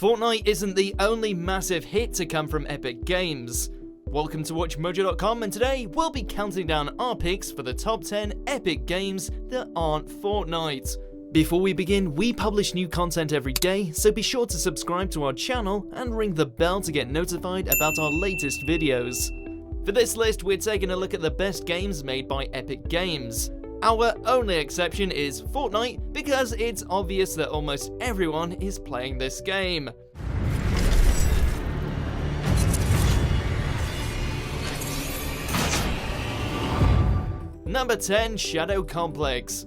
Fortnite isn't the only massive hit to come from Epic Games. Welcome to WatchMojo.com, and today we'll be counting down our picks for the top 10 Epic games that aren't Fortnite. Before we begin, we publish new content every day, so be sure to subscribe to our channel and ring the bell to get notified about our latest videos. For this list, we're taking a look at the best games made by Epic Games. Our only exception is Fortnite, because it's obvious that almost everyone is playing this game. Number 10, Shadow Complex.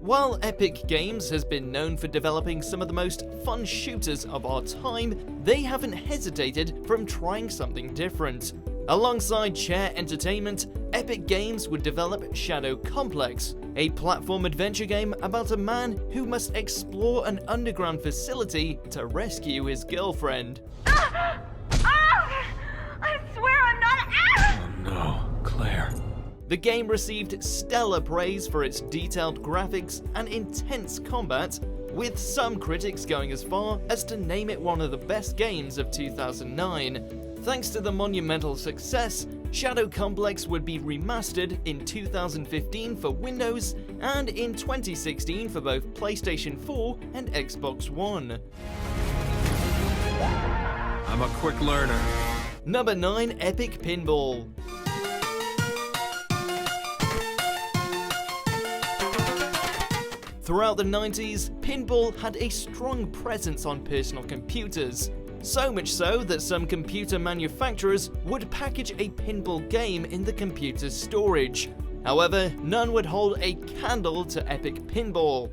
While Epic Games has been known for developing some of the most fun shooters of our time, they haven't hesitated from trying something different. Alongside Chair Entertainment, Epic Games would develop Shadow Complex, a platform adventure game about a man who must explore an underground facility to rescue his girlfriend. I swear I'm not. Oh no, Claire. The game received stellar praise for its detailed graphics and intense combat, with some critics going as far as to name it one of the best games of 2009. Thanks to the monumental success, Shadow Complex would be remastered in 2015 for Windows and in 2016 for both PlayStation 4 and Xbox One. I'm a quick learner. Number 9, Epic Pinball. Throughout the 90s, pinball had a strong presence on personal computers, so much so that some computer manufacturers would package a pinball game in the computer's storage. However, none would hold a candle to Epic Pinball.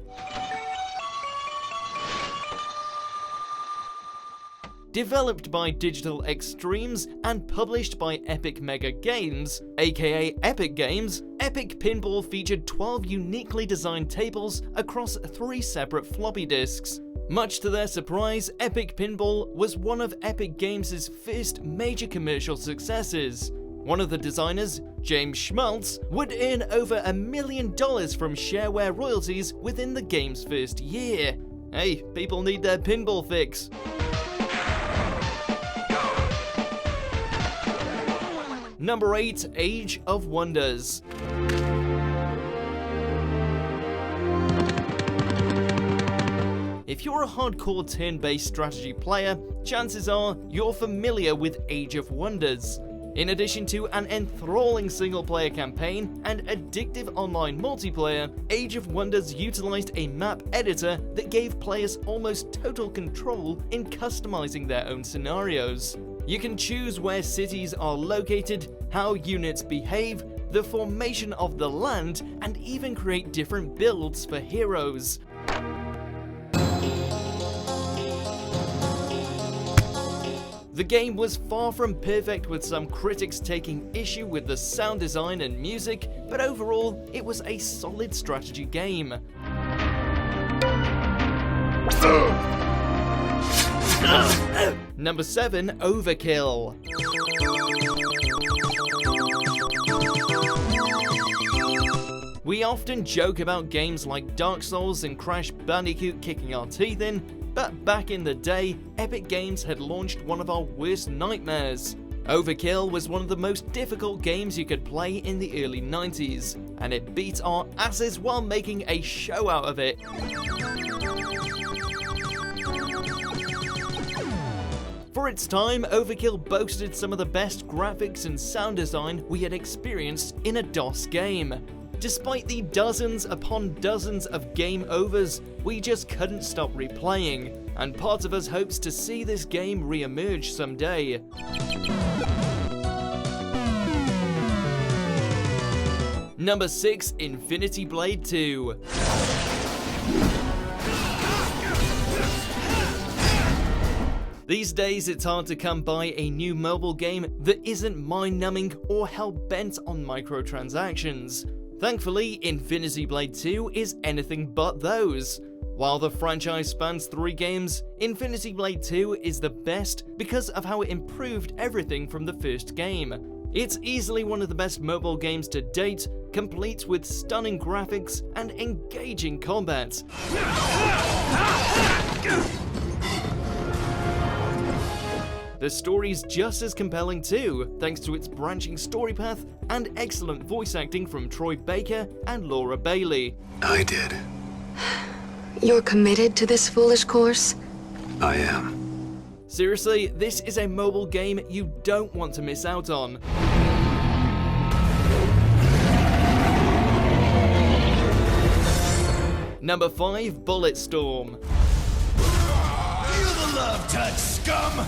Developed by Digital Extremes and published by Epic Mega Games, aka Epic Games, Epic Pinball featured 12 uniquely designed tables across 3 separate floppy disks. Much to their surprise, Epic Pinball was one of Epic Games' first major commercial successes. One of the designers, James Schmaltz, would earn over $1 million from shareware royalties within the game's first year. Hey, people need their pinball fix. Number 8, Age of Wonders. If you're a hardcore turn-based strategy player, chances are you're familiar with Age of Wonders. In addition to an enthralling single-player campaign and addictive online multiplayer, Age of Wonders utilized a map editor that gave players almost total control in customizing their own scenarios. You can choose where cities are located, how units behave, the formation of the land, and even create different builds for heroes. The game was far from perfect, with some critics taking issue with the sound design and music, but overall, it was a solid strategy game. Number 7, OverKill. We often joke about games like Dark Souls and Crash Bandicoot kicking our teeth in, but back in the day, Epic Games had launched one of our worst nightmares. OverKill was one of the most difficult games you could play in the early 90s, and it beat our asses while making a show out of it. For its time, OverKill boasted some of the best graphics and sound design we had experienced in a DOS game. Despite the dozens upon dozens of game overs, we just couldn't stop replaying, and part of us hopes to see this game re-emerge someday. Number 6, Infinity Blade 2. These days, it's hard to come by a new mobile game that isn't mind-numbing or hell-bent on microtransactions. Thankfully, Infinity Blade 2 is anything but those. While the franchise spans 3 games, Infinity Blade 2 is the best because of how it improved everything from the first game. It's easily one of the best mobile games to date, complete with stunning graphics and engaging combat. The story's just as compelling too, thanks to its branching story path and excellent voice acting from Troy Baker and Laura Bailey. I did. You're committed to this foolish course? I am. Seriously, this is a mobile game you don't want to miss out on. Number 5, Bulletstorm. Feel the love touch, scum!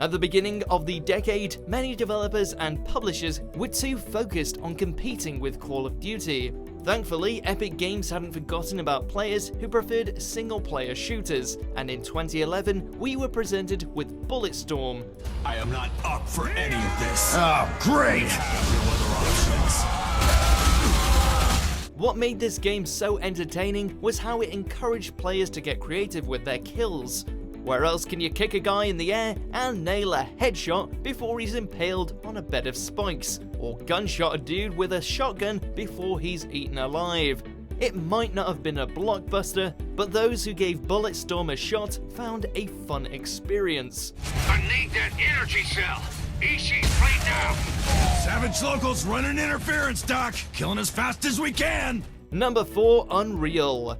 At the beginning of the decade, many developers and publishers were too focused on competing with Call of Duty. Thankfully, Epic Games hadn't forgotten about players who preferred single-player shooters, and in 2011, we were presented with Bulletstorm. I am not up for any of this. Oh, great! Have no other options. What made this game so entertaining was how it encouraged players to get creative with their kills. Where else can you kick a guy in the air and nail a headshot before he's impaled on a bed of spikes, or gunshot a dude with a shotgun before he's eaten alive? It might not have been a blockbuster, but those who gave Bulletstorm a shot found a fun experience. I need that energy cell. EC's right now. Savage locals running interference, Doc. Killing as fast as we can. Number 4, Unreal.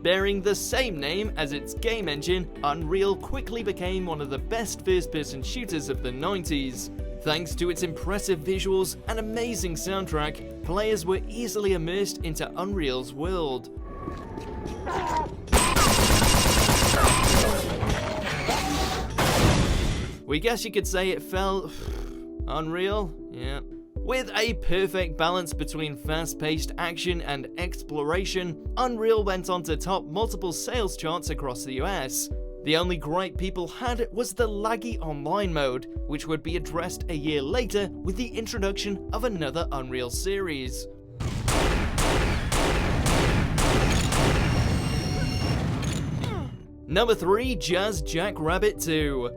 Bearing the same name as its game engine, Unreal quickly became one of the best first-person shooters of the 90s. Thanks to its impressive visuals and amazing soundtrack, players were easily immersed into Unreal's world. We guess you could say it felt Unreal, yeah. With a perfect balance between fast-paced action and exploration, Unreal went on to top multiple sales charts across the US. The only gripe people had was the laggy online mode, which would be addressed a year later with the introduction of another Unreal series. Number 3, Jackrabbit 2.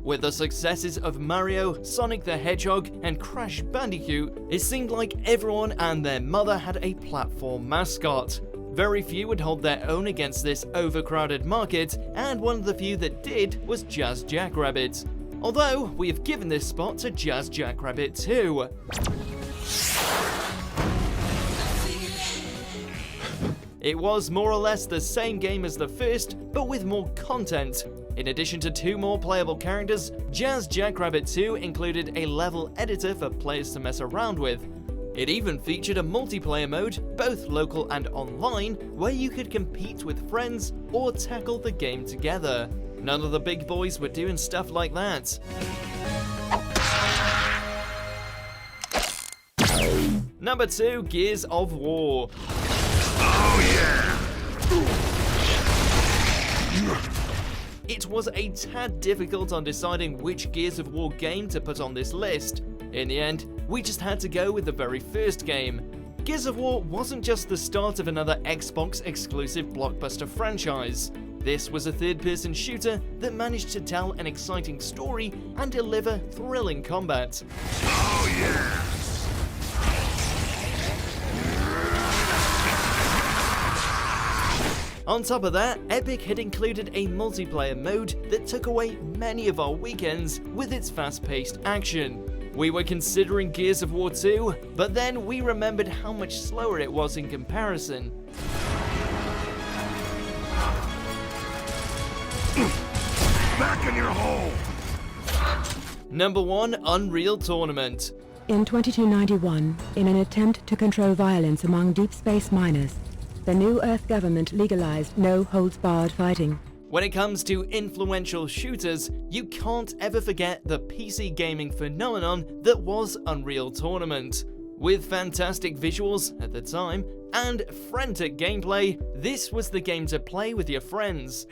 With the successes of Mario, Sonic the Hedgehog, and Crash Bandicoot, it seemed like everyone and their mother had a platform mascot. Very few would hold their own against this overcrowded market, and one of the few that did was Jackrabbit. Although, we have given this spot to Jackrabbit 2. It was more or less the same game as the first, but with more content. In addition to 2 more playable characters, Jackrabbit 2 included a level editor for players to mess around with. It even featured a multiplayer mode, both local and online, where you could compete with friends or tackle the game together. None of the big boys were doing stuff like that. Number 2, Gears of War. Oh yeah! It was a tad difficult on deciding which Gears of War game to put on this list. In the end, we just had to go with the very first game. Gears of War wasn't just the start of another Xbox exclusive blockbuster franchise. This was a third-person shooter that managed to tell an exciting story and deliver thrilling combat. Oh yeah! On top of that, Epic had included a multiplayer mode that took away many of our weekends with its fast-paced action. We were considering Gears of War 2, but then we remembered how much slower it was in comparison. Back in your hole! Number 1, Unreal Tournament. In 2291, in an attempt to control violence among deep space miners, the New Earth government legalized no-holds-barred fighting. When it comes to influential shooters, you can't ever forget the PC gaming phenomenon that was Unreal Tournament. With fantastic visuals at the time and frantic gameplay, this was the game to play with your friends.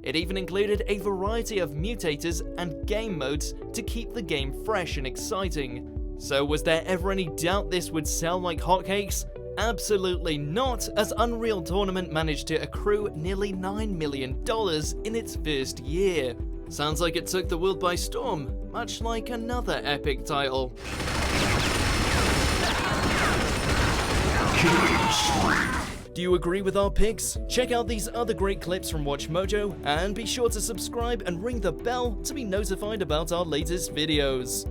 It even included a variety of mutators and game modes to keep the game fresh and exciting. So was there ever any doubt this would sell like hotcakes? Absolutely not, as Unreal Tournament managed to accrue nearly $9 million in its first year. Sounds like it took the world by storm, much like another epic title. Do you agree with our picks? Check out these other great clips from WatchMojo, and be sure to subscribe and ring the bell to be notified about our latest videos.